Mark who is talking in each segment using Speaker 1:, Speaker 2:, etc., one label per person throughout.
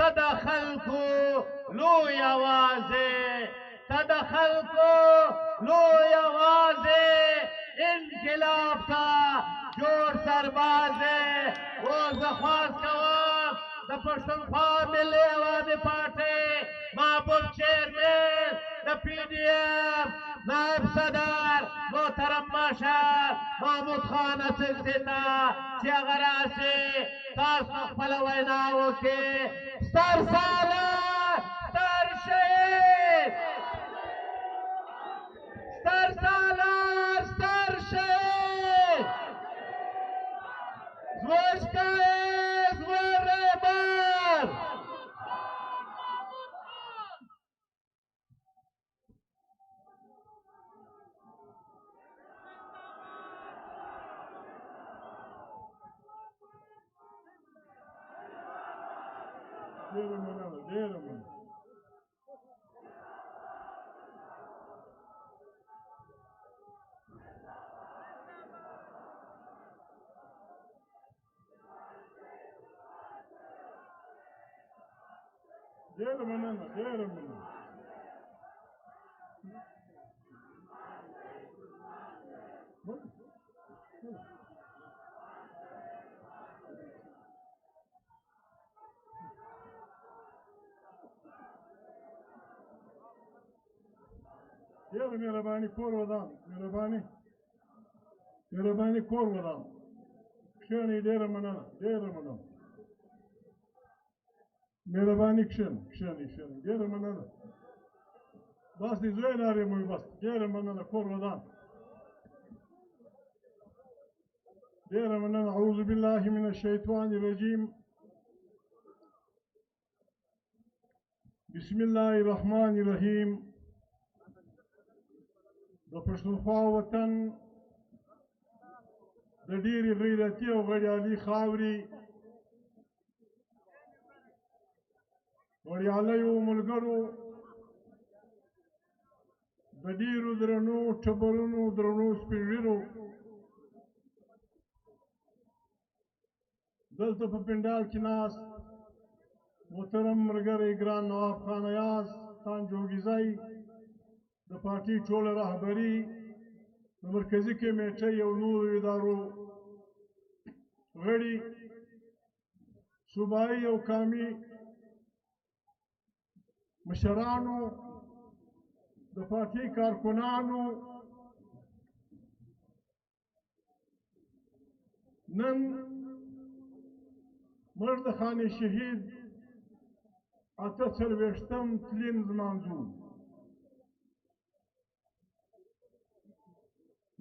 Speaker 1: تدخلكو لو يوازي تدخلكو لو يوازي انقلاب تا جور سربازي وزخواز کوام د پښتونخوا ملي عوامي پارټي محبوب چیرمن د پی ډي اف نائب صدر محترم مشر محمود خان اڅکزي ته چې هغه راشي تاسو خپله وینا وکړي ستر سالار ستر شهید ستر سالار ستر شهید زموږ قاید زموږ رهبر
Speaker 2: ډېره مننه ډېره مننه ډېره مننه ډېره مننه ډېره مهرباني کور ودان مهرباني کور ودان کښېنئ ډېره مننه ډېره مننه مهرباني کښېنئ ډېره مننه بس دې زوی نارې مو بس ډېره مننه کور ودان ډېره مننه اعوذ بالله من الشیطان الرجیم بسم الله الرحمن الرحیم د پښتونخوا وطن د ډېرې غیرتي او غړیالي خاورې غړیالیو ملګرو د ډېرو درنو ټبرونو درنو سپین ږیرو دلته په پنډال کې ناست محترم ملګری ګران نواب خان ایاز خان جوګیزی د پارټي ټوله رهبري د مرکزي کمیټې او نورو ادارو غړي صوبایي او قامي مشرانو د پارټي کارکنانو نن موږ د خان شهید 48م تلین لمانځو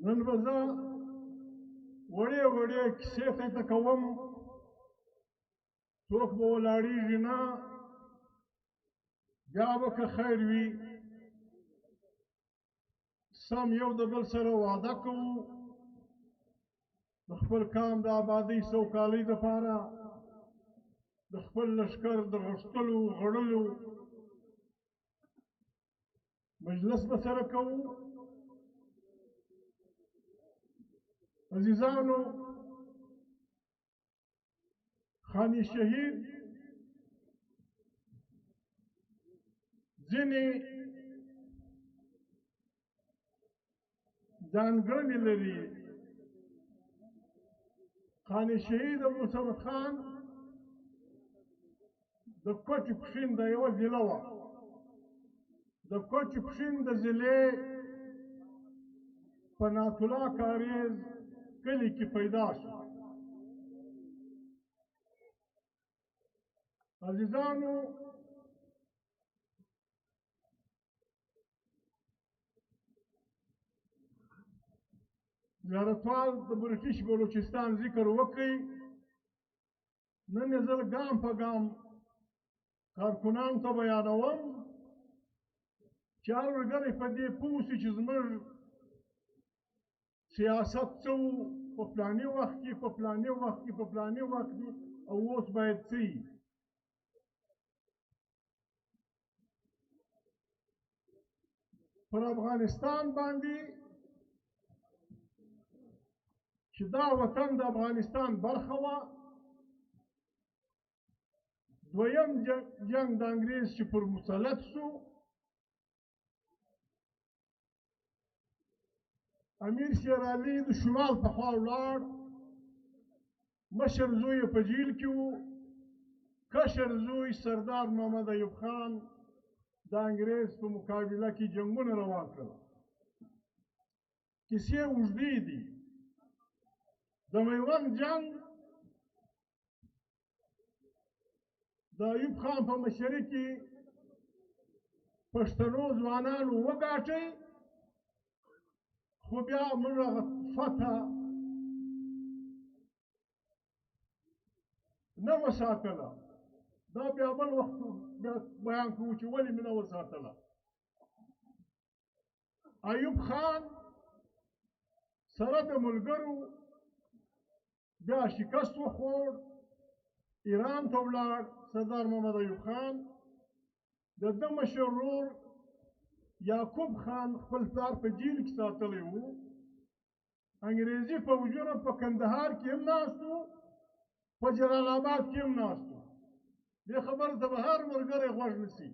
Speaker 2: نن به زه وړې کیسې ته کوم څوک به ولاړېږي نه بیا به که خیر وي سم یو د بل سره وعده کوو د خپل قام د آبادۍ سوکالۍ دپاره د خپل لښکر د غښتلو غړلو مجلس به سره کوو عزیزانو خان شهید ځینې ځانګړنې لري خان شهید عبدالصمد خان د کوټې پښین د یوه ضلع وه د کوټې پښین د ضلعې په نعت الله کاریز کلي کې پیدا شو عزیزانو زیارتوال د بریټیش بلوچستان ذکر وکړي نن یې زه ګام په ګام کارکنانو ته بیانوم چې هر ملګری په دې پوه شي چې زموږ سیاست څه و په فلاني وخت کې په فلاني وخت کې په فلاني وخت کې او اوس باید څه وي پر افغانستان باندې چې دا وطن د افغانستان برخه وه دویم جنگ د انګریز چې پر مسلط سو، امیر شیر علي د شمال په خوا ولاړ، مشر زوی یې په جیل کې و، کشر زوی سردار محمد ایوب خان د انګریز په مقابله کې جنگونه روان کړل. کیسې اوږدې دي. د میوند جنگ د ایوب خان په مشرۍ کې پښتنو ځوانانو وګاټئ، خو بیا موږ هغه فتح نه وساتله. دا بیا بل وخت بیا بیان کوو چې ولې مې نه وساتله. ایوب خان سره د ملګرو بیا شکست وخوړ، ایران ته ولاړ. سردار محمد ایوب خان د ده مشر ورور یعقوب خان خپل پلار په جیل کې ساتلی و. انګریزي فوجونه په کندهار کې هم ناست وو، په جلال آباد کې هم ناست وو. دې خبرې ته به هر ملګری غوږ نیسي.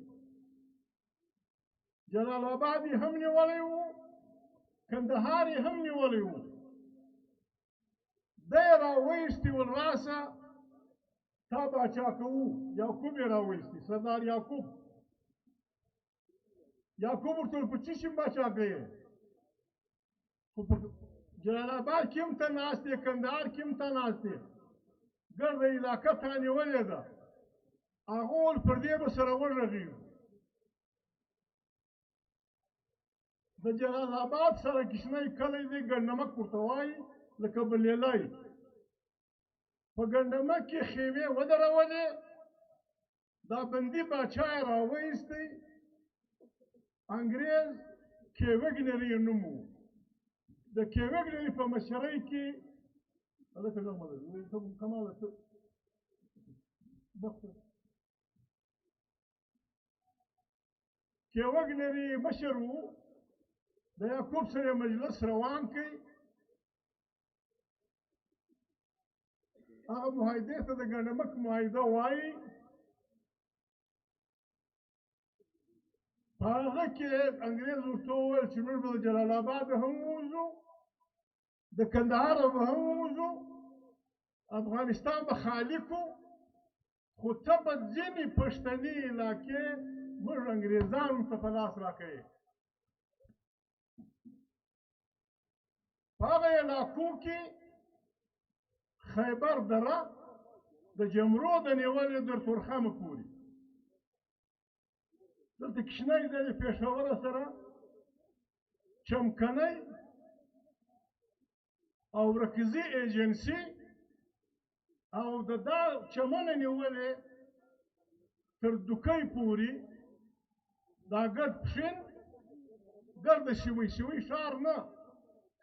Speaker 2: جلال آباد یې هم نیولی و، کندهار یې هم نیولی و. دی یې راویستی ول راسه تا باچا کوو. یعقوب یې راویستی، سردار یعقوب. یعقوب ورته ویل په څه شي باچا کوې؟ خو په جلال آباد کې هم ته ناست یې، کندهار کې هم ته ناست یې، ګرده علاقه تا نیولې ده. هغه وویل پر دې به سره وغږېږو. د جلال آباد سره کشنی کلی دی، ګنډمک ورته وایي، لکه بلیلی. په ګنډمک کې خیمې ودرولې. دا بندي باچا یې راویستی. انګریز کیوګنري یې نوم و. د کیوګنري په مشرۍ کې کیوګنري مشر و. د یعقوب سره مجلس روان کړي. هغه معاهدې ته د ګنډمک معاهده وایي. په هغه کې انګریز ورته وویل چې موږ به د جلال آباد هم ووځو، د کندهار به هم ووځو، افغانستان به خالي کړو، خو ته به ځینې پښتني علاقې موږ انګریزانو ته په لاس راکوې. په هغه علاقو کې خیبر دره د جمرو د نیولې در تورخمه پورې، دلته کشنی ځای د پېښوره سره چمکنی او رکزي ایجنسي او د دا چمنه نیولې تر دوکۍ پورې، دا ګرد پښین ګرد شوی. شوی ښار نه،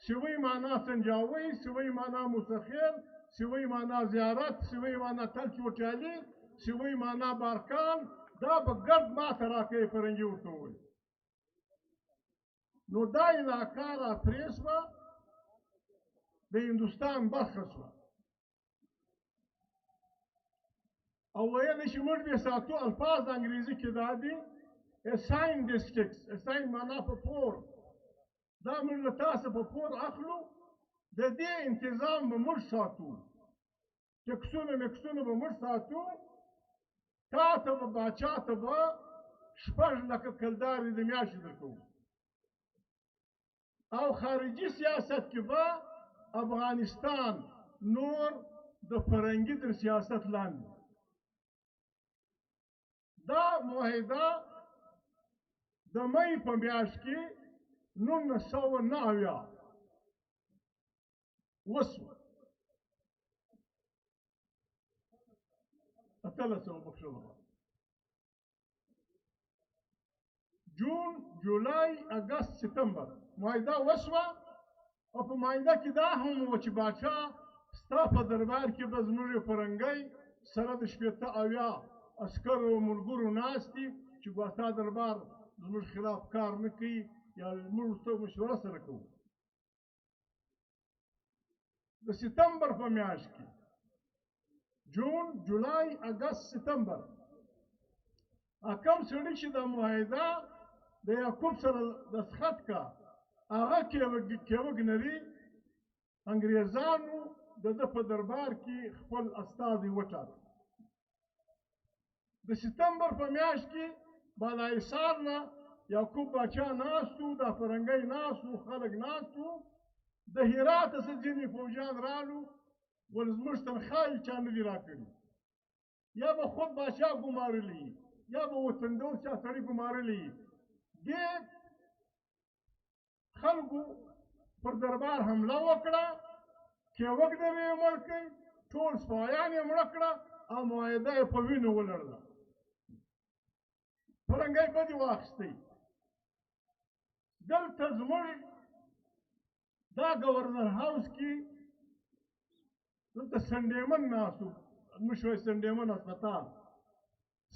Speaker 2: شوی معنا سنجاوی، شوی معنا موسخیل، شوی معنا زیارت، شوی معنا تل چوټیالي، شوی معنا بارکان. دا به ګرد ما ته راکوي، فرنګي ورته وویل. نو دا علاقه را پرې شوه، د هندوستان برخه شوه. او ویلی چې موږ بې ساتو. الفاظ انګریزي کې دا دي اساین ډسټرکټس. اساین معنا په پور. دا موږ له تاسو په پور اخلو، د دې انتظام به موږ ساتو، ټکسونه مکسونه به موږ ساتو. تا ته به باچا ته به 6 لکه کلدارې د میاشتې درکوو. او خارجي سیاست کې به افغانستان نور د فرنګي تر سیاست لاندې. دا معاهده د مۍ په میاشت کې 1909 وسوه. 1800 بخښنه غواړم. جون، جولای، اګست، سپتمبر معاهده وسوه. او په معاهده کې دا هم وه چې باچا ستا په دربار کې به زموږ فرنګی سره د 80 عسکرو ملګرو ناست دي چې ګوا ستا دربار زموږ خلاف کار نه کوي، یا موږ ورته مشوره سره کوو. د سپتمبر په میاشت کې جون، جولای، اګست، سپتمبر کم سړي چې دا معاهده د یعقوب سره دستخط کا هغه کیوګنري انګریزانو د ده په دربار کې خپل استازي وټاکه. د ستمبر په میاشت کې بالاحصار نه یعقوب باچا ناست و، دا فرنګی ناست و، خلک ناست و. د هراته څه ځینې فوجیان رالو، ول زموږ تنخواوې چا نه دي راکړي، یا به خود باچا ګمارلی یا به وطندوس چا سړي ګمارلی. دې خلکو پر دربار حمله وکړه، کیوګنري یې مړ کړ، ټول سپایان یې مړه کړه او معاهده یې په وینو ولړله. فرنګی بدې واخیستی. دلته زموږ دا گورنر هاوس کې دلته سنډیمن ناست و، زموږ شوی سنډیمن اسپتال.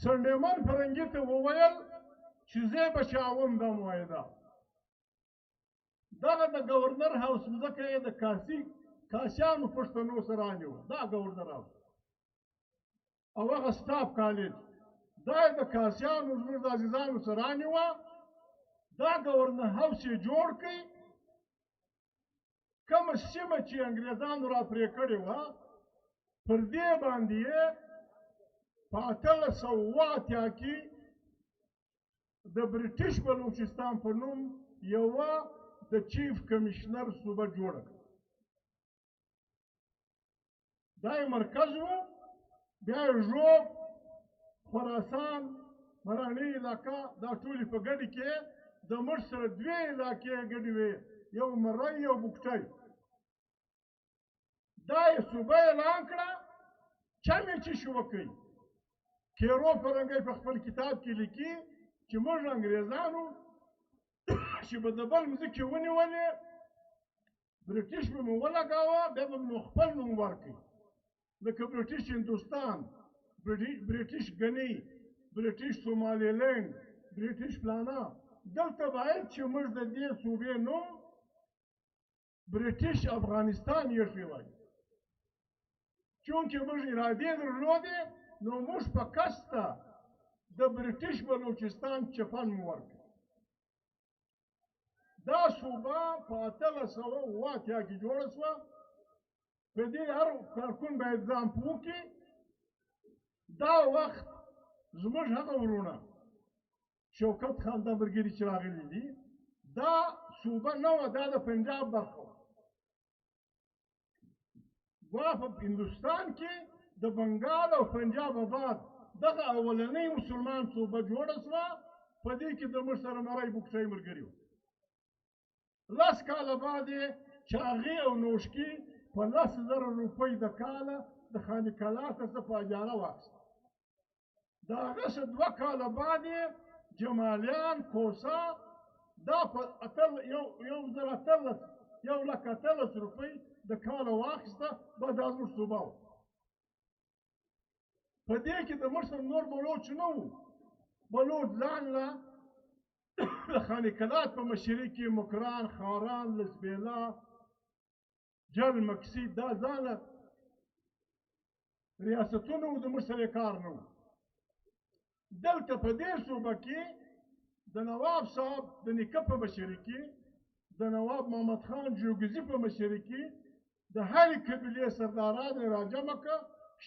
Speaker 2: سنډیمن فرنګي ته وویل چې زه به چاوم دا معاهده. دغه د گورنر هاوس مځکه یې د کاسیانو پښتنو سره رانیوه، دا گورنر هاوس او هغه سټاف کالج دا یې د کاسیانو زموږ د عزیزانو سره رانیوه. دا گورنر هاوس یې جوړ کړي. کومه سیمه چې انګریزانو را پرې کړې وه پر دې باندې یې په 1808 کې د برټش بلوچستان په نوم یوه د چیف کمشنر صوبه جوړه کړه. دا یې مرکز و. بیا یې ژوب، خراسان، مراني علاقه دا ټولې په ګډې کې د موږ سره 2 علاقې ګډې وې، یو مرۍ یو بوکټۍ. دا یې صوبه اعلان کړه. چم یې چې شو وکړي. کیرو فرنګی په خپل کتاب کې لیکي چې موږ انګریزانو چې به د بل مځکې ونیولې، برټش به مو ولګاوه، بیا به مو خپل نوم ورکړي، لکه برټش هندوستان، برټش ګنی، برټش سومالي لینډ، برټش فلانا. دلته باید چې موږ د دې صوبې نوم برټش افغانستان ایښی وای. چونکې موږ ارادې درلودې نو موږ په کسته د برټش بلوچستان چپن مو ورکړ. دا صوبه په 1808 کې جوړه شوه. په دې هر کارکون باید ځان پوه کړي. دا وخت زموږ هغه ورونه شوکت خان دا ملګري چې راغلي دي، دا صوبه نه وه، دا د پنجاب برخه وه. ګوا په هندوستان کې د بنګال او پنجاب آباد دغه اولنۍ مسلمان صوبه جوړه شوه. په دې کې د موږ سره مرۍ بوکټۍ ملګري وو. 10 کاله بعد یې چاغي او نوشکي په 10,000 روپۍ د کاله د خانقلا څخه په اجاره واخیسته. د هغه څه 2 کاله بعد یې جمالیان، کوسه دا په 1,18,000 روپۍ د کاله واخیسته. بس دا زموږ صوبه وه. په دې کې د موږ سره نور بلوچ نه وو. بلوچ ځان له د خانقلات په مشري کې مکران، خاران، لسبیلا، جل مکسي دا ځان له ریاستونه وو، د موږ سره کار نه وو. دلته په دې صوبه کې د نواب صاحب د نیکه په مشري کې، د نواب محمد خان جوګزي په مشري کې د هرې قبیلې سرداران یې راجمع کړه.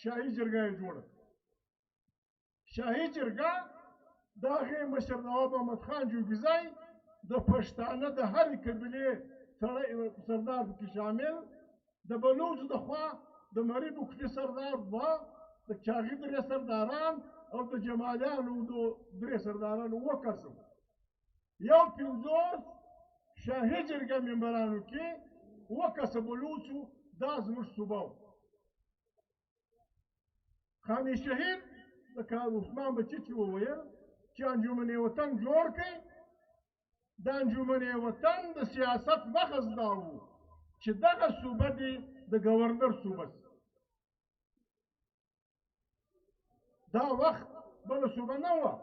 Speaker 2: شاهي جرګه یې جوړه کړه. شاهي جرګه د هغې مشر نواب محمد خان جوګزی د پښتانه د هرې قبیلې سردار پکې شامل، د بلوچو د خوا د مري بوکټي سردار 2، د چاغي 3 سرداران او د جمالیانو 3 سرداران 7 کسه. یو 50 شاهي جرګه ممبرانو کې 7 کسه بلوچو. دا زموږ صوبه وه. خان شهید لکه عثمان بچي چې وویل چې انجمن وطن جوړ کړي. د انجمن وطن د سیاست مغز دا و چې دغه صوبه دې د گورنر صوبه شي. دا وخت بله صوبه نه وه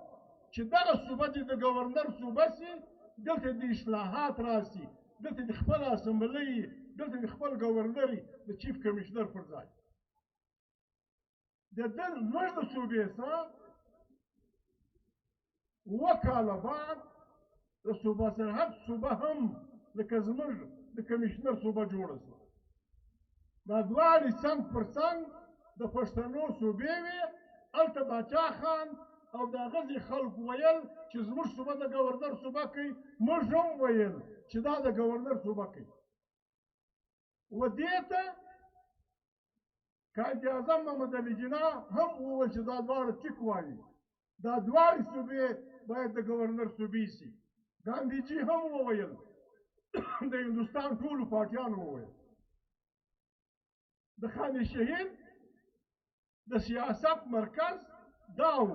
Speaker 2: چې دغه صوبه دې د گورنر صوبه شي. دلته د اصلاحات راسي، دلته د خپل اسمبلۍ، دلته د خپل گورنري د چیف کمشنر پر ځای. د زموږ د صوبې سره اووه کاله بعد د صوبه سرحد صوبه هم لکه زموږ د کمیشنر صوبه جوړه شوه. دا دواړې څنګ پر څنګ د پښتنو صوبې وې. هلته باچا خان او د هغه ځای خلکو ویل چې زموږ صوبه د ګورنر صوبه کوي. موږ هم ویل چې دا د ګورنر صوبه کوي. و دې ته قائد اعظم محمد علي جناح هم وویل چې دا دواړه ټیک وایي، دا دواړې صوبې باید د ګورنر صوبې شي. ګاندهیجي هم وویل، د هندوستان ټولو پارټیانو وویل. د خان شهید د سیاست مرکز دا و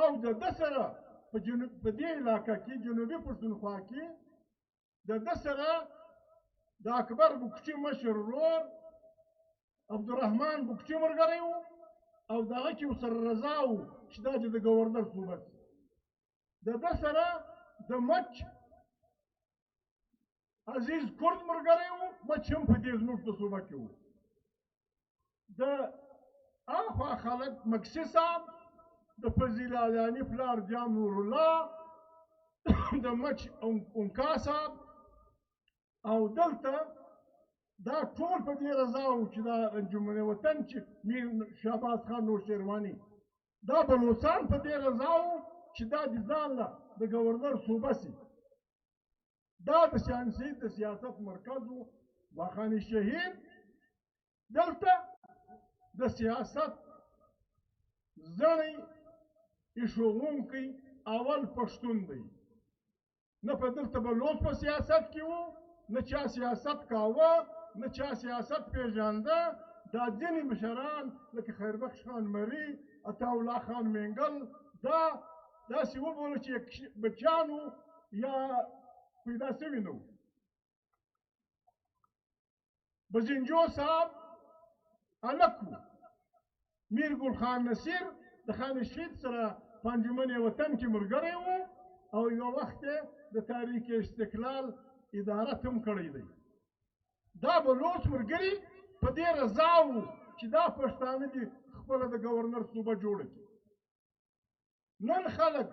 Speaker 2: او د ده سره په دې علاقه کې جنوبي پښتونخوا کې د ده سره د اکبر بګچي مشر ورور عبدالرحمن بګچي ملګری و او د هغه کې ورسره رضا و چې دا د ګورنر صوبه شي. د ده سره د مچ عزیز کرد ملګری و. مچ هم په دې زموږ په صوبه کې و. د اخوا خلک مکسي صاحب، د فضیل علانی پلار جام نور الله، د مچ اونکا صاحب او دلته دا ټول په دې رضا وو چې دا انجمن وطن چې میر شهباز خان نوشیرواني، دا بلوچستان په دې رضا وو چې دا د ځان له د ګورنر صوبه شي. دا د شاه شهید د سیاست مرکز و. خان شهید دلته د سیاست زړی ایښوونکی اول پښتون دی. نه په دلته بلوچ په سیاست کې و، نه چا سیاست کاوه، نه چا سیاست پیژانده. دا ځینې مشران لکه خیربخش خان مري، عطاالله خان منګل، دا داسې وبولو چې بچیانو یا پیدا شوي نه وو. بزنجو صاحب هلک و. میر ګل خان نصیر د خان شهید سره په انجمن وطن کې ملګری و او یو وخت د تاریخ استقلال ادارت هم کړی دی. دا بلوچ ملګري په دې رضا وو چې دا پښتانه دي خپله د ګورنر صوبه جوړه کړي. نن خلک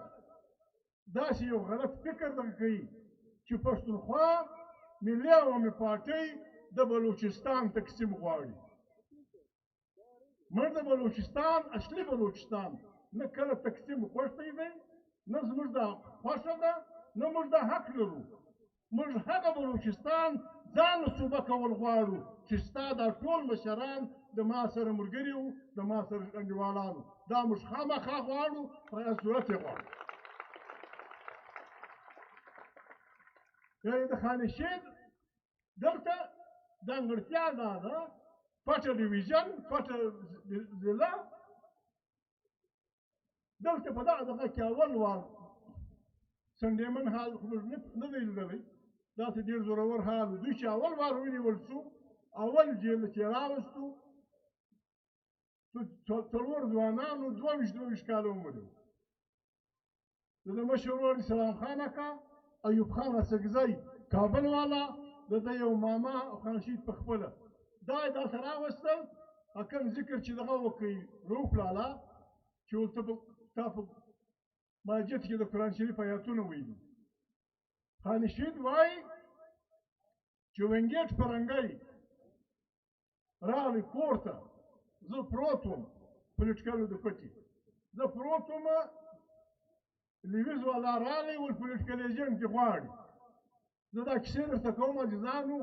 Speaker 2: داسې یو غلط فکر دغه کوي چې پښتونخوا ملي عوامي پارټۍ د بلوچستان تقسیم غواړي. موږ د بلوچستان اصلي بلوچستان نه کله تقسیم خوښتی دی، نه زموږ دا خوښه ده، نه موږ دا حق لرو. موږ هغه بلوچستان ځان صوبه کول غواړو چې ستا دا ټول مشران د ما سره ملګري وو، د ما سره انډیوالانو. دا موږ خامخا غواړو، په هغه صورت یې غواړو. یعنې د خان شهید دلته ځانګړتیا دا ده، پټه ډیویژن، پټه ضلع دلته په دغه دغه کې اول وار سنډیمن حال خو موږ نه دی لیدلی، داسې ډېر زورور حال و. دوی چې اول وار ونیول شو، اول جیل چې یې راوستو، څلور ځوانانو 22 کاله عمر و. د ده مشر ورور اسلام خان اکا، ایوب خان اڅکزی کابل والا، د ده یو ماما خان شهید په خپله دا یې دلته راوستل. کوم ذکر چې دغه وکړي روف لالا چې ورته ستا په مسجد کې د قرآن شریف آیاتونه ویلي. خان شهید وایي چې وینګیټ فرنګی راغی کور ته، زه پروت وم په لټکلو د پټي، زه پروت وم، لیویز والا راغی ول پولیټیکل ایجنټ دې غواړي. زه دا کیسې درته کوم عزیزانو،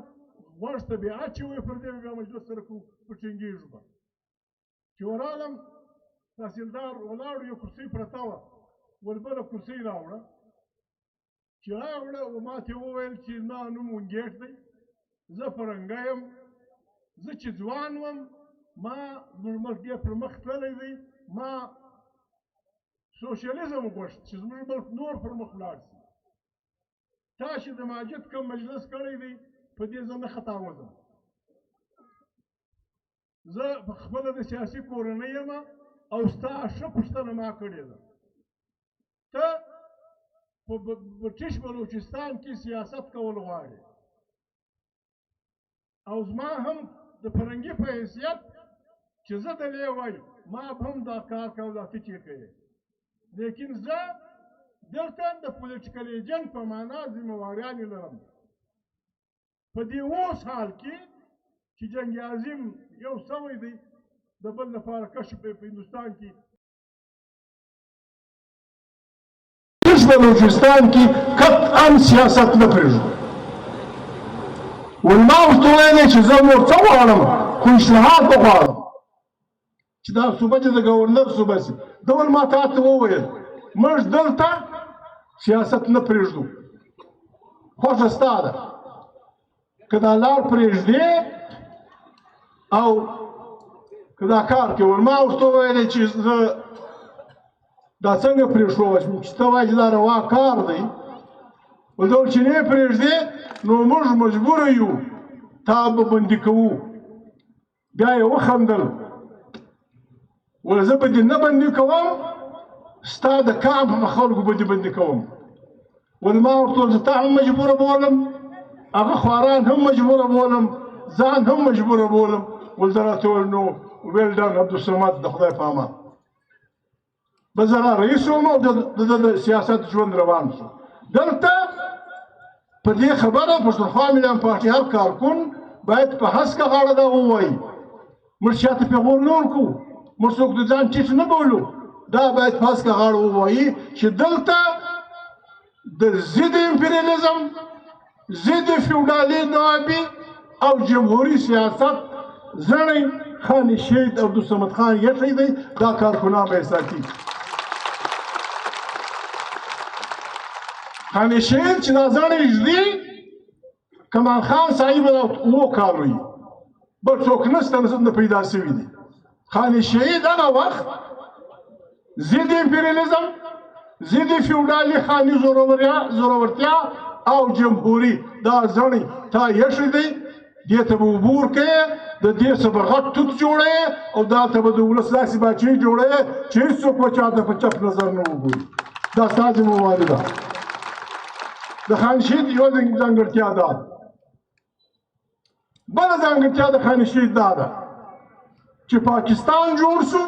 Speaker 2: غوږ ته بې اچوئ، پر دې بیا مجلس سره کوو، وټینګېږو به. چې ورالم تحصیلدار ولاړو، یو کرسۍ پرته وه، ول بله کرسۍ راوړه. چې راوړه و ما ته وویل چې زما نوم وینګیټ دی، زه فرنګی یم، زه چې ځوان وم ما زموږ ملک ډېر پر مخ تللی دی، ما سوشلیزم غوښت چې زموږ ملک نور پر مخ ولاړ شي. تا چې د ماجد کوم مجلس کړی دی په دې زه نه خطاوزم. زه په خپله د سیاسي کورنۍ یم او ستا ښه پوښتنه ما کړې ده. ته په بټیش بلوچستان کې سیاست کول غواړې او زما هم د فرنګي په حیثیت چې زه دلې وای ما به هم دا کار کول، دا ته چې کوې. لیکن زه دلته د پولیټیکل ایجنټ په معنا ذمهواریانې لرم. په دې اوس حال کې چې جنګ عظیم یو سوی دی د بل لپاره کشف په هندوستان کې بلوچستان کې قطعا سیاست نه پرېږدو. ولما ورته ویلې چې زه نور څه غواړم خو اصلاحات به غواړم چې دا صوبه چې د ګورنر صوبه شي. ده ول ما تا ته وویل موږ دلته سیاست نه پرېږدو. خوښه ستا ده که دا لار پرېږدې او که دا کار کوې. ول ما ورته وویلې چې زه دا څنګه پرېښودی چې ته وایې چې دا روا کار دی. ولته وویل چې نه یې پرېږدې نو موږ مجبوره یو تا به بندي کوو. بیا یې وخندل. ول زه به دې نه بندي کوم ستا د کامپ په خلکو به دې بندي کوم. ول ما ورته وویل زه تا هم مجبوره بولم هغه خواران هم مجبوره بولم ځان هم مجبوره بولم. ول ده راته وویل نو ویل ډن عبدالصمد د خدای په امان. به زه را رئیس وم او د سیاست ژوند روان شو. دلته په دې خبره پښتونخوا مليان پارټي هر کارکون باید په هسکه غاړه دا ووایي. موږ چاته پیغور نه ورکوو موږ څوک د ځان ټیټ نه بولو. دا باید په هسکه غاړه ووایي چې دلته د ضد امپریالیزم ضد فیوډالي نوابي او جمهوري سیاست زړی خان شهید عبدالصمد خان یټی دی. دا کارکنان به یې ساتي. خان شهید چې دا زړی ږدي کمال خان صاحب به 7 کالو وي بل څوک نشته نه پیدا شوي دي. خان شهید هغه وخت ضد امپریالیزم ضد فیوډالي خاني زورورتیا او جمهوري دا زړی تا یشی دی. دې ته به اوبه ورکوې د دې څه به غټ توت جوړوې او دا ته به د ولس داسې باچهي جوړوې چې هېڅوک به چاته په چپ نظر نه وګوري. دا ستا ذمهواري ده. د خان شهید یوه ځانګړتیا دا ده. بله ځانګړتیا د خان شهید دا ده چې پاکستان جوړ شو.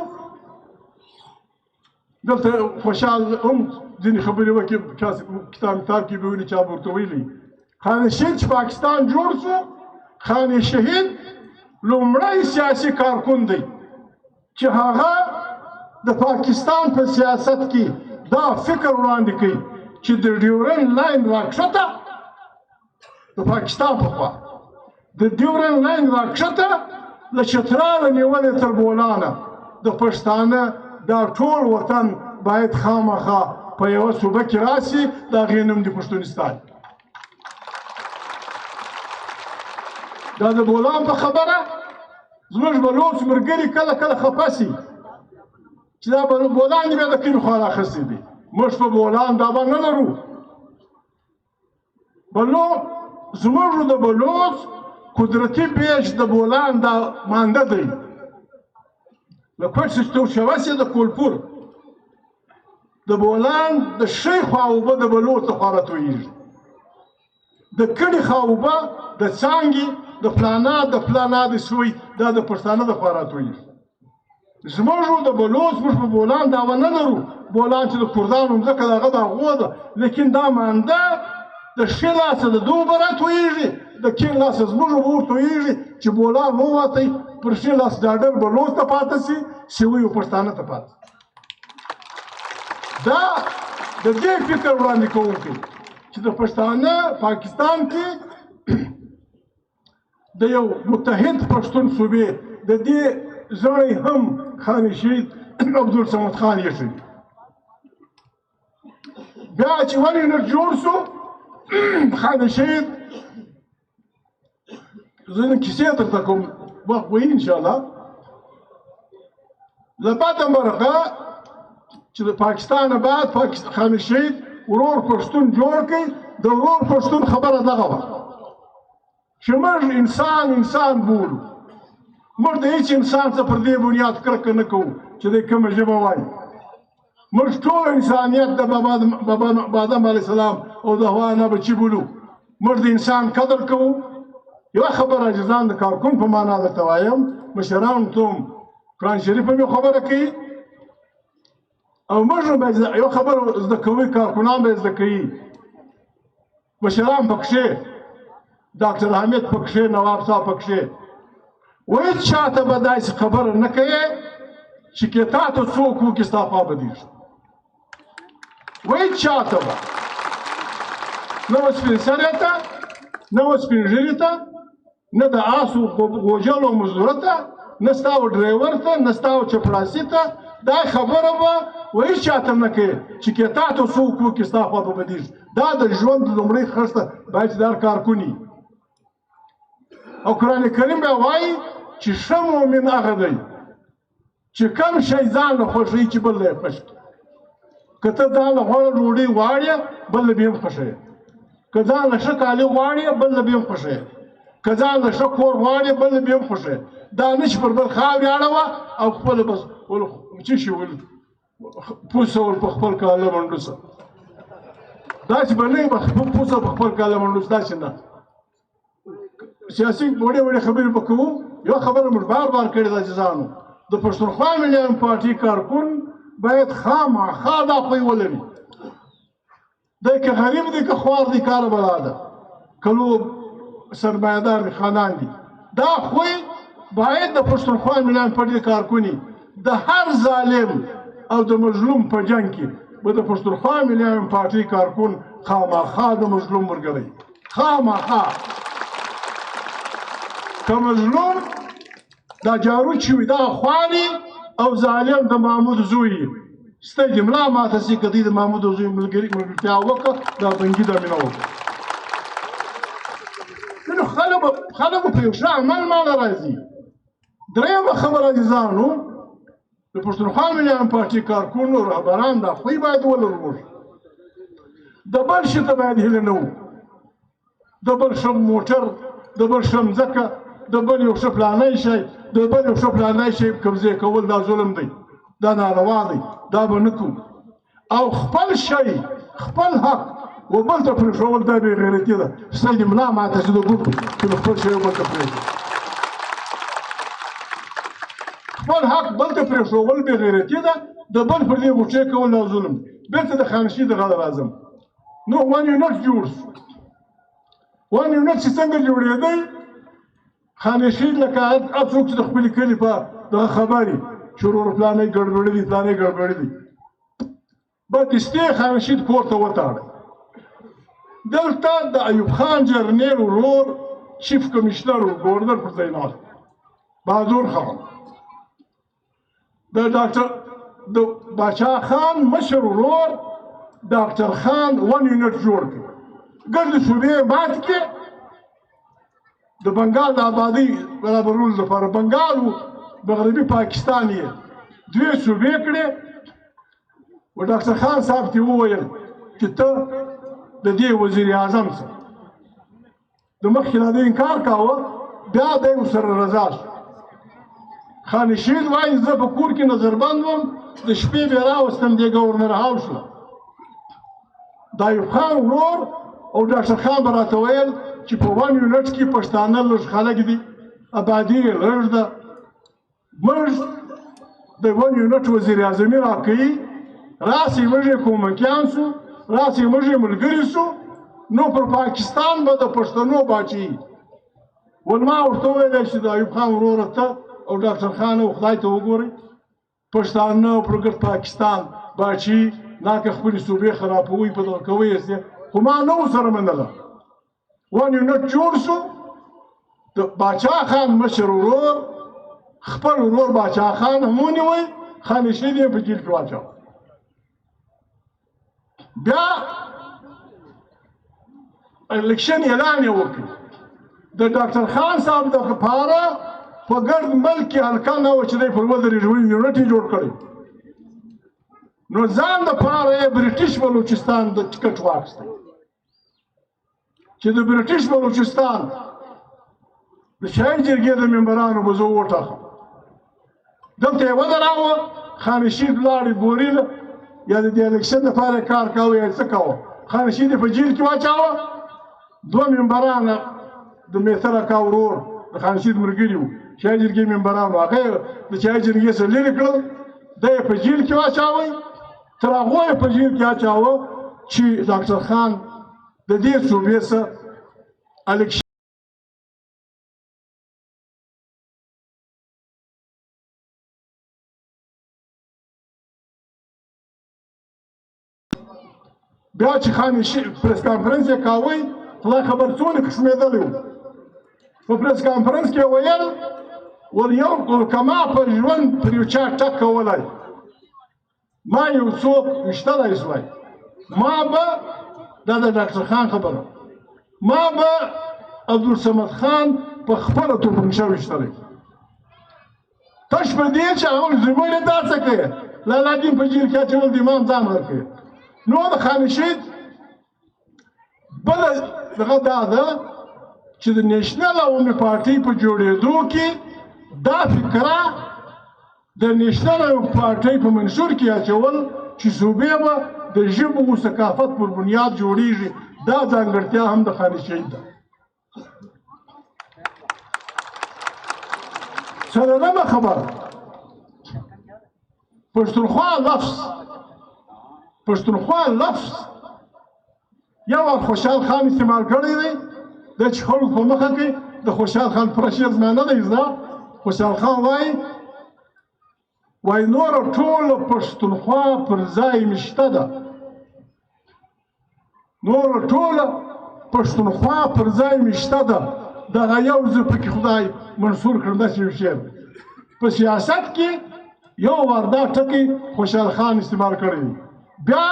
Speaker 2: دلته خوشحال هم ځینې خبرې وکړي کتاب کې به ویني چا به ورته ویلي. خان شهید چې پاکستان جوړ شو خان شهید لومړی سیاسي کارکون دی چې هغه د پاکستان په سیاست کې دا فکر وړاندې کوي چې د ډیورنډ لاین راکښته د پاکستان په خوا د ډیورنډ لاین راکښته له چتراله نیولې تر بولانه د پښتانه دا ټول وطن باید خامخا په یوه صوبه کې راسي. د هغې نوم د پښتونستان. دا د بولان په خبره زموږ بلوڅ ملګري کله کله خفه سي چې دا بولان دې بیا د کومې خوا راخیستی دی. موږ په بولان دعوه نه لرو. زموږ د بلوڅ قدرتي پیش د بولان دا مانده دی. له کوټ سیستو شوسې د کولپور د بولان د ښی خوا اوبه د بلوڅ لخوا راتویېږي. د کډې خوا اوبه د څانګې د فلانا د سوی دا د پښتانه د خوا راتویېږي. زموږ د بلوڅ موږ په بولان دعوه نه لرو. بولان چې د کردانو مځکه د هغه د هغو ده لیکن دا مانده د ښي لاسه د دوی اوبه راتویېږي د کیڼ لاسه زموږ اوبه ورتویېږي چې بولان ووتی پر ښي لاس ډاډر بلوڅ ته پاته سي سوی او پښتانه ته پاته سي. دا د دې فکر وړاندې کوونکی چې د پښتانه پاکستان کې د یو متحد پښتون صوبې د دې زړی هم خان شهید عبدالصمد خان یشي. بیا چې ولې نه جوړ شو خان شهید زه نن کیسې درته کوم وخت وایي انشاءالله. له بده مرغه چې د پاکستان بعد خان شهید ورور پښتون جوړ کړي. د ورور پښتون خبره دغه وه چې موږ انسان بولو. موږ د هیڅ انسان څخه پر دې بنیاد کرکه نه کوو چې دی کومه ژبه وایي. موږ ټول انسانیت د بابا آدم علیه السلام او د حوا نه بچي بولو. موږ د انسان قدر کوو. یوه خبره چې ځان د کارکون په معنا درته وایم مشرانو ته هم قرآن شریف هم یو خبره کوي او موږ به یو خبره زده کوي، کارکنان به زده کوي، مشران پکښې، ډاکټر حامد پکښې، نواب صاحب پکښې، وهیڅ چاته به داسې خبره نه کوې چې کې تا ته څوک وکړي ستا خوا بدېږي. وهیڅ چاته به نه و سپین سرې ته، نه و سپین ږیري ته، نه د آسو غوجلو مزدوره ته، نه ستا و ډریور ته، نه ستا و چپړاسي ته، دا خبره به وهیڅ چاته نه کوې چې کې تا ته څوک وکړي ستا خوا به بدېږي. دا د ژوند لومړۍ خښته باید چې دا کارکون وي. او قرآن کریم به وایي چې ښه مؤمن هغه دی چې کم شی ځان له خوښوي چې بل له یې خوښ کړي. که ته ځان له غوړه ډوډۍ غواړې بل له بې هم خوښوې، که ځان له ښه کالي غواړې بل له بې هم خوښوې، که ځان له ښه کور غواړې بل له بې هم خوښوې. دا نه چې پر بل خاورې اړوه او خپله بس څه شي پوسه ول په خپل کاله منډوسه، داسې به نه وي پوسه په خپل کاله منډوس، داسې نه. سیاسي وړې وړې خبرې به کوو. یو خبره موږ بار بار کړې ده عزیزانو، د پښتونخوا ملي پارټي کارکون باید خامخا دا خوی ولري. دی که غریب دی که خوار دی کاره بلا ده، که لوی سرمایه‌دار دی خاندان دی، دا خوی باید د پښتونخوا ملي پارټي کارکوني د هر ظالم او د مظلوم په جنګ کې به د پښتونخوا ملي پارټي کارکون خامخا د مظلوم ملګری، خامخا. که مظلوم دا جارو چې وي دا خواري او ظالم د محمود زوی ستی د ملا ماته سي که دوی د محمود زوی ملګرتیا وکړه دا بنګي دا مینه وکړه. نو خلکو په یو ښه عمل ماله راځي. درېیمه خبره عزیزانو، د پښتونخوا ملي پارټي کارکونو رهبران دا خوی باید ولرو. موږ د بل شي ته باید هیله نه وو، د بل ښه موټر، د بل ښه مځکه، د بل یو ښه فلانی شی، د بل یو ښه فلانی شی قبضې کول دا ظلم دی، دا ناروا دی، دا به نه کوو. او خپل شی، خپل حق و بل ته پرېښول دا بې غیرتي ده. ستا د ملا ماته چې د ګوتو چې د خپل شی بل ته پرېږدي، خپل حق بل ته پرېښول بې غیرتي ده، د بل پر دې غوټې کول دا ظلم دی. بېرته د خانشي دغه راځم. نو ون یونټ جوړ شو. ون یونټ چې څنګه جوړېدی، خانشین لکه هر څوک چې د خپلې کلي په دغه خبرې چې ورور فلانی ګډوډي دي، فلانی ګډوډي دي، بدستې خانشین کور ته وتاړه. دلته د ایوب خان جرنیل ورور چیف کمیشنر و ګورنر پر ځای ناست بهادور خان، د باچا خان مشر ورور ډاکټر خان ون یونټ جوړ کړ. ګردې صوبې ماتې کړې د بنګال د آبادۍ برابرولو لپاره. بنګال و مغربي پاکستان یې دوې صوبې کړې. و ډاکټر خان صاحب ته وویل چې ته د دې وزیر اعظم څه د مخکې نه د انکار کاوه، بیا دی ورسره رضا شو. خانشین وایي زه په کور کې نظربند وم، د شپې بیا راوستم دې ګورنر هاوس له. د ایوب خان ورور او ډاکټر خان به راته ویل چې په ون یونټ کې پښتانه لږ خلک دي، آبادي یې لږ ده، موږ د ون یونټ وزیر اعظمي راکوي، راسئ موږ یې کومکیان سو، راسئ موږ یې ملګري سو، نو پر پاکستان به د پښتنو باچي. ول ما ورته وویل چې د ایوب خان وروره ته او ډاکټر خان او خدای ته وګورئ، پښتانه پر ګرد پاکستان باچي ناکه خپلې صوبې خرابوي په دغه کوي یې، خو ما نه ورسره منله. ون یونټ جوړ شو. د باچا خان مشر ورور خپل ورور باچا خان هم ونیوی، خانشین یې په جیل کې واچاوه. بیا الیکشن اعلان یې وکړ. د ډاکټر خان صاحب دپاره په ګرد ملک کې حلقه نه وه چې دی پر ودرېږي، ون یونټ یې جوړ کړی. نو ځان دپاره یې برټش بلوچستان د ټکټ واخیستی چې د برټش بلوچستان د شاهي جرګې د ممبرانو به زه وټاخم. دلته یې ودراوه، خانشین لاړې بورېله، یا د دې الیکشن لپاره کار کوه یا څه کوه، خانشین یې په جیل کې واچاوه. دوه ممبران د میتر اکا ورور د خانشین ملګري وو، شاهي جرګې ممبرانو، هغه یې د شاهي جرګې څخه لرې کړل، دی یې په جیل کې واچاوی. تر هغو یې په جیل کې اچاوه چې ډاکټر خان د دې صوبې څخه الیکشن بیا چې خانشي پریس کانفرنس یې کاوه خدای خبر څونه قسمېدلی و په پریس کانفرنس کې ویل ول یو کما په ژوند پر یو چا ټک کولی ما یو څوک ویشتلی سوی ما به دا د ډاکټر خان خبره ما به عبدالصمد خان په خپله توپنچه ویشتلی تش په دې چې هغه زموږ یې دا څه کوې لالادین په جیل کې اچول د امام ځان ورکوي نو د خانشید بله دغه دا ده چې د نیشنل عوامي پارټۍ په جوړېدو کې دا فکره د نیشنل عوامي پارټۍ په منشور کې اچول چې صوبې به د ژبو او ثقافت پر بنیاد جوړېږي دا ځانګړتیا هم د خانشید ده څلورمه خبره پښتونخوا لفظ یو وخت خوشحال خان استعمال کړی دی د چې خلکو په مخه کې د خوشحال خان پرشیر زمانه دی زده خوشحال خان وایي نوره ټوله پښتونخوا پر ځای مې شته ده نوره ټوله پښتونخوا پر ځای مې شته ده دغه یو زه پکې خدای منصور کړم داسې یو شعر په سیاست کې یو وار دا ټکي خوشحال خان استعمال کړی دی بیا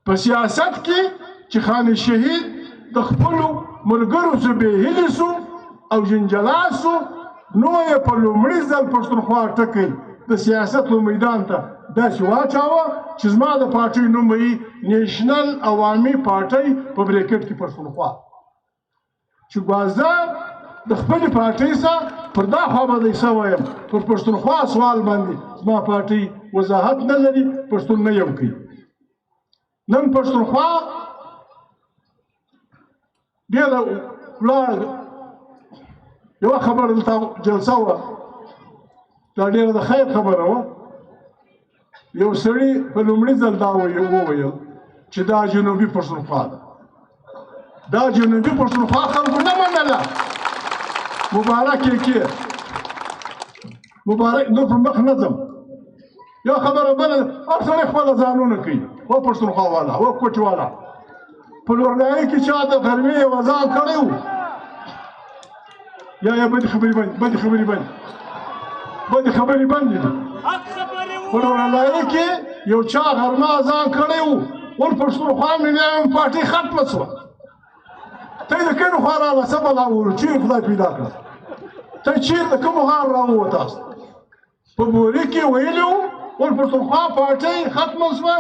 Speaker 2: په سیاست کې چې خان شهید د خپلو ملګرو څخه بېهیلې سو او جنجاله سو نو یې په لومړي ځل پښتونخوا ټکی د سیاست میدان ته داسې واچاوه چې زما د پارټۍ نوم به وي نیشنل عوامي پارټۍ په بریکټ کې پښتونخوا چې ګوازه د خپلې پارټۍ سره پر دا خوا به دی څه ویم پر پښتونخوا سوال باندې زما پارټۍ وضاحت نه لري پښتون نه یم کوي نن پښتونخوا ډېره ولاړ یوه خبره دلته جلسه وه دا ډېره د خیر خبره وه یو سړي په لومړي ځل دا وویل چې دا جنوبي پښتونخوا ده دا جنوبي پښتونخوا خلکو نه منله مبارک یې کې مبارک نور پر مخ نه ځم یو خبره بله هر سړی خپله ځانونه کوي و پښتونخوا والا و کوټ والا په لورګایي کې چا د غرمې یو اذان کړی و یا بدې خبرې بندې دي په لورګایي کې یو چا غرمه اذان کړی و ول پښتونخوا ملي پارټۍ ختمه شوه ته د کومې خوا راغله څه بلا وویل چیرې خدای پیدا کړه ته چیرې د کوم غار راووتاست په بوري کې ویلي وو ول پښتونخوا پارټۍ ختمه شوه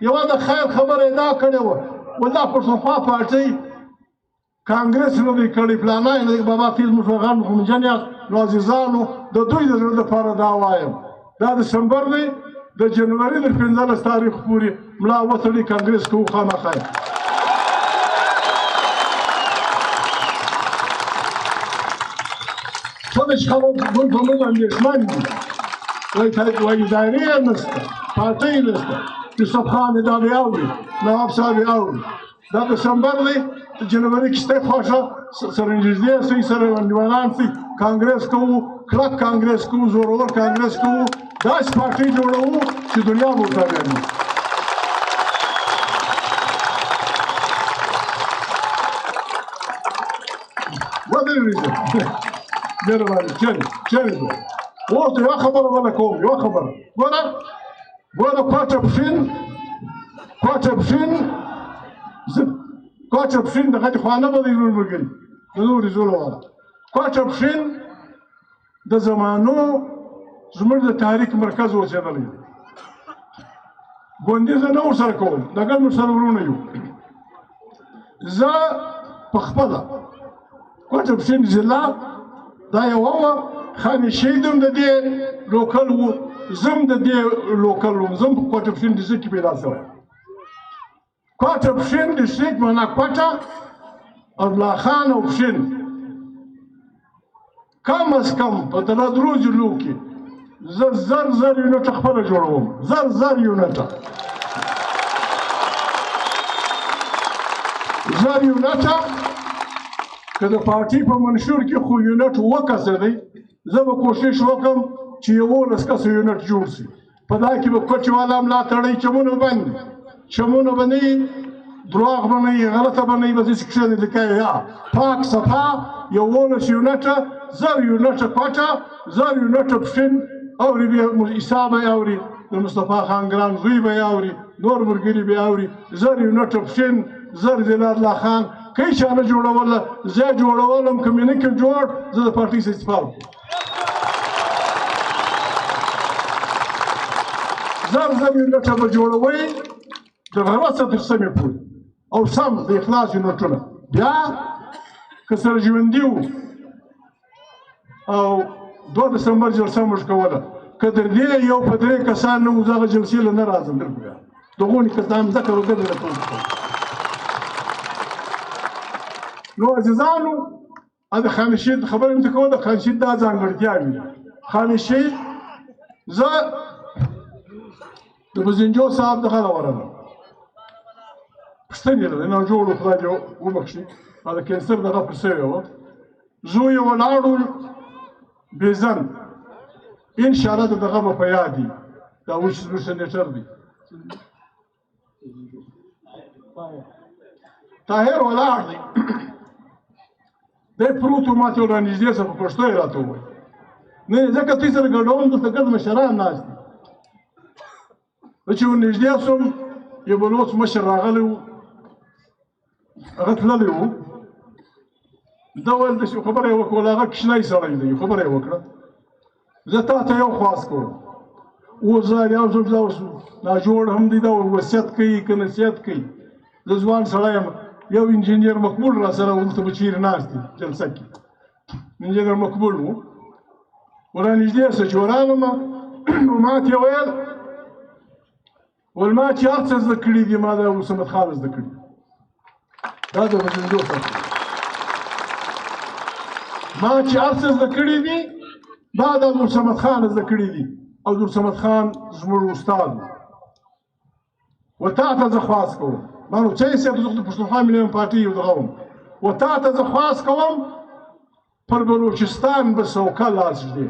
Speaker 2: یوه د خیر خبره یې دا کړې وه ول دا پښتونخوا پارټۍ کانګرس نه دی کړی پلانه یې نه بابا فیض مشرغان محمدجان یاست نو عزیزانو د دوی د زړه لپاره دا وایم دا دسمبر دی د جنوري د 15 تاریخ پورې ملا وسړي کانګرس کوو خامخا خودش خلق گل په موږ اندېښمن دي وایي ادارې نشته پارټۍ نشته یوسف خان دا بیا اوري نواب صاحب یې اوري دا دسمبر دی د جنوري کښتۍ خوښه سره نږدې سئ سره انډیوالان سئ کانګرس کوو کلک کانګرس کوو زورور کانګرس کوو داسې پارټۍ جوړوو چې دنیا به ورته ویاړي ودرېږه مهرباني چیرې ځو اوس یوه خبره بله کوم یوه خبره ګوره کوټه پښین دغه دې خوا نه به دی زور ملګري د نورې زوله والا کوټه پښین د زمانو زموږ د تاریخ مرکز اوسېدلی دی ګوندي زه نه ورسره کوم دګل موږ سره ورونه یو زه په خپله کوټه پښین ضلع دا یوه وه خان شهید هم د دې لوکل و زه هم د دې لوکل وم زه هم په کوټه پښین ډسټرکټ کې پیدا شوی کوټه پښین ډسټرکټ معنا کوټه الله خان او پښین کم از کم په درو ضلعو کې زه زر یونټه خپله جوړوم، زر یونټه که د پارټي په منشور کې خو یونټ 2 کسه دی، زه به کوشش وکړم چې 11 کسه یونټ جوړ شي. په دا کې به کوچ والا ملاتړی چمونه باندې چمونه به نه وي، دروغ به نه وي، غلطه به نه وي، به داسې کښې لیکلی یا پاک صفا 11 یونټه، زر یونټه کوټه، زر یونټه پښین اوري، بیا عیسی به یې اوري، د مصطفی خان ګران زوی به یې اوري، نور ملګري به یې اوري. زر یونټه پښین، زر دلال الله خان که یې چا نه جوړوله، زه یې جوړولم، که مې نه کړ جوړ، زه د پارټۍ څخه استعفا وکړم. زر یونټه به جوړوئ د غرمه څخه تر سمې پورې، او سم د اخلاص یونټونه. بیا که سره ژوندي وو او 2 دسمبر جلسه موږ کوله، که در دې یو په 3 کسان نه وو، زه هغه جلسې له نه راځم. درته بیا دغونې کسان ځکه وګړي راټول کړل. نو عزیزانو، د خانشید خبره مې کوله، د خانشید دا ځانګړتیاوې. خانشید زه د بزنجو صاحب دغه ورغلم، پوښتنې یې نه جوړو، خدای دې وبخښي، د کینسر دغه پر سوی وه، زوی یې ولاړو بیزن، انشاءالله د دغه به په یاد وي، دا اوس زموږ سینیټر دی طاهر ولاړ دی، دی پروت و، ما ته رانږدې شه، په پښتو یې راته ووایي. نه ځکه دوی سره ګډوم، دلته ګډ مشران ناست دي. زه چې ورنږدې شوم، یو بلوڅ مشر راغلی و، هغه تللی و، ده ویل خبره یې وکړه، هغه کوچنی سړی دی، خبره یې وکړه، زه تا ته یو خواست کوم، اوس زه یو ځل دا اوس ناجوړ هم دی، دا وصیت کوي که نصیحت کوي. زه ځوان سړی یم، یو انجینیر مقبول را سره دلته به چیرې ناست دی جلسه کې، انجینیر مقبول و، ورانږدې شه چې ورغلم، ما ته یې ویل ما چې هر څه زده کړي دي، ما د ابوصمد خان زده کړي، دا د بزنجو صاحب، ما چې هر څه زده کړي دي، دا د ابوصمد خان زده کړي دي، او ابوصمد خان زموږ استاد و. و تا ته زه خواست کوم، ما نو څه یې صاحب، زه د پښتونخوا ملي پارټۍ یو دغه وم، و تا ته زه خواست کوم، پر بلوچستان به سوکه لاس ږدې،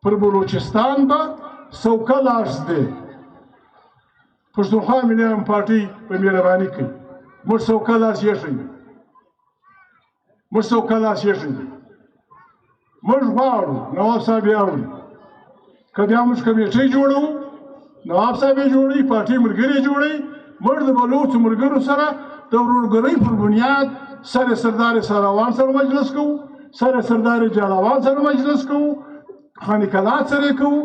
Speaker 2: پر بلوچستان به سوکه لاس ږدې، پښتونخوا ملي پارټۍ په مهرباني کوي، موږ سوکه لاس ایښی، موږ سوکه لاس ایښی، موږ غواړو نواب صاحب یې اوري، که بیا موږ کمیټۍ جوړوو، نواب صاحب یې جوړوي، پارټۍ ملګري یې جوړوي، موږ د بلوڅو ملګرو سره د ورورګلۍ پر بنیاد سر سردار ساروان سره مجلس کوو، سر سردار جلاوال سره مجلس کوو، خاني کلات سره کوو،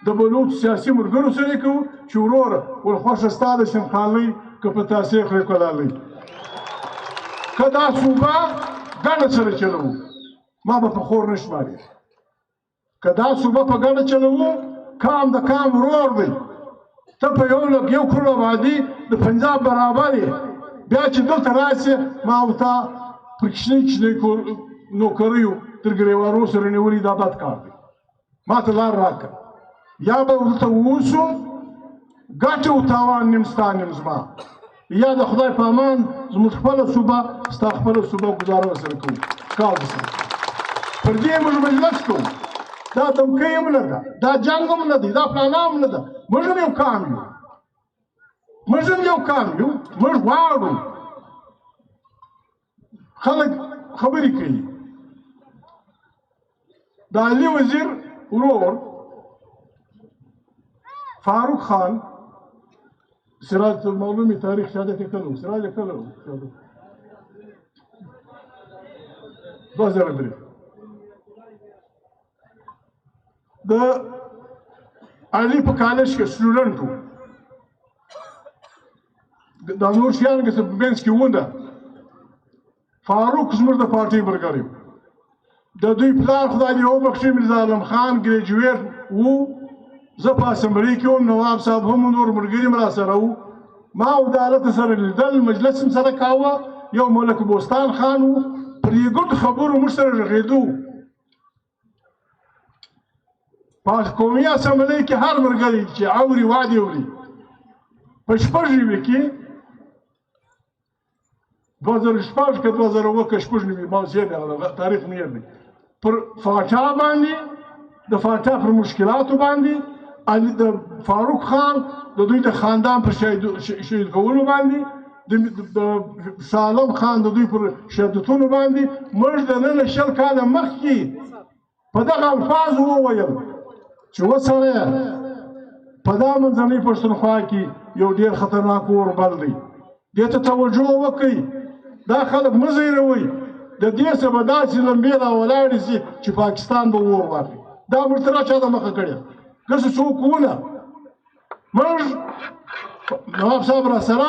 Speaker 2: د بلوڅ سیاسي ملګرو سره کوو، چې وروره ورخوښه ستا د شمخانلۍ که په تاسې خولې کلالۍ، که دا صوبه ګډه سره چلوو، ما به په خور نه شماري، که دا صوبه په ګډه چلوو، کام د کام ورور دی، ته په 1 کروڑ آبادي د پنجاب برابر یې، بیا چې دلته راشې، ما او تا پر کوچنۍ نوکریو تر ګرېوارو سره نیولي، دا بد کار دی، ما ته لار راکړه، یا به ورته ووسو ګټه او تاوان نیم ستا نیم زما، یا د خدای په امان زموږ خپله صوبه ستا خپله صوبه ګزاره ورسره کوو، کار درسره پر دې موږ مجلس کوو، دا دمکۍ هم نه ده، دا جنګ هم نه دی، دا فلانه هم نه ده، موږ هم یو قام یو، موږ هم یو قام یو، موږ غواړو. خلک خبرې کوي، د علي وزیر ورور فاروق خان، سراج المعلومي تاریخ شهادت یې کله و، سراج یې کله و، 2003 د علي په کالج کې سټوډنټ و، دا نور شیان کې څه په منځ کې ونه، فاروق زموږ د پارټۍ ملګری و، د دوی پلار خدای دې وبخښي میرزا عالم خان ګریجویټ و، زه په اسمبلۍ کې وم، نواب صاحب هم نور ملګري هم راسره وو، ما او د هلته سره لیدل، مجلس هم سره کاوه، یو ملک بوستان خان و، پر یې ګډ خبرو موږ سره غږېدو، په قومي اسامبلۍ کې هر ملګری چې اوري وعدې اوري په شپږ ژبې کې 2006 که 2009 که شپږ نوي ما اوس یاد دی تاریخ مې یاد دی پر فاټا باندې د فاټا پر مشکلاتو باندې د فاروق خان د دوی د خاندان پر شهید کولو باندې د سالم خان د دوی پر شهادتونو باندې موږ د نن 20 کاله مخکې په دغه الفاظو وویل چې وسړیه په دا منځنۍ پښتونخوا کې یو ډېر خطرناک اور بل دی دې ته توجه وکړئ دا خلک مه ځایروئ د دې څه به داسې لمبې راولاړې شي چې پاکستان به اور واخلي دا موږ ته را چا د مخه کړې داسې څوک ونه موږ نواب صاحب را سره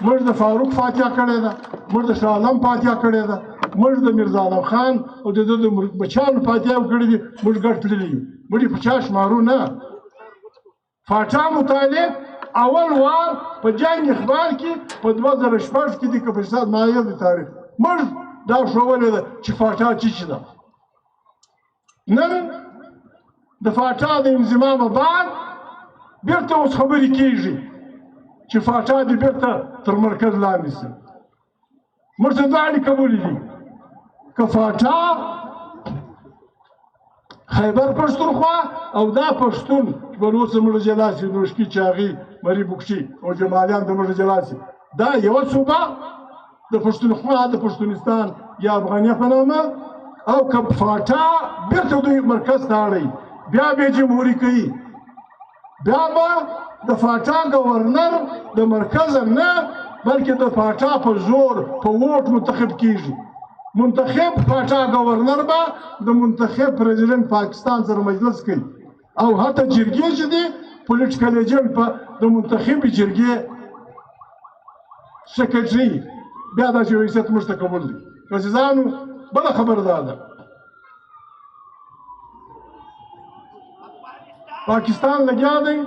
Speaker 2: موږ د فاروق فاتحه کړې ده موږ د شاه عالم فاتحه کړې ده موږ د میرزا عالم خان او د ده د بچیانو فاتحه کړې دي موږ ګډ تللي یو موږ یې په چا شمارو نه فاتحه متعلق اول وار په جنګ اخبار کې په 2006 کې د کپیسات مایه د تاریخ موږ دا ښوولې ده چې فاتحه څه ده نن د فاتحه د انضمامه بعد بیرته اوس خبرې کېږي چې فاتحه دې بیرته تر مرکز لاندې شي موږ ته دواړې قبولې دي که فاتحه خیبر پښتونخوا او دا پښتون چې به اوس زموږ جلا شي نوشکي چاغي مري بوکشي او جمالیان د موږ جلا شي دا یوه صوبه د پښتونخوا د پښتونستان یا افغانیه په نامه او که فاتحه بیرته دوی مرکز ته اړوي بیا به جمهوري کوي بیا به د فاتحه ګورنر د مرکز نه بلکې د فاتحه په زور په ووټ منتخب کیږي منتخب فاتحه ګورنر به د منتخب پرزیدنت پاکستان سره مجلس کوي او حتی جرګې چې دي پولیټیکل ایجنټ په د منتخبې جرګې سکرټري بیا دا چې ریاست موږ ته قبول دي عزیزانو بله خبره دا ده پاکستان لګیا دی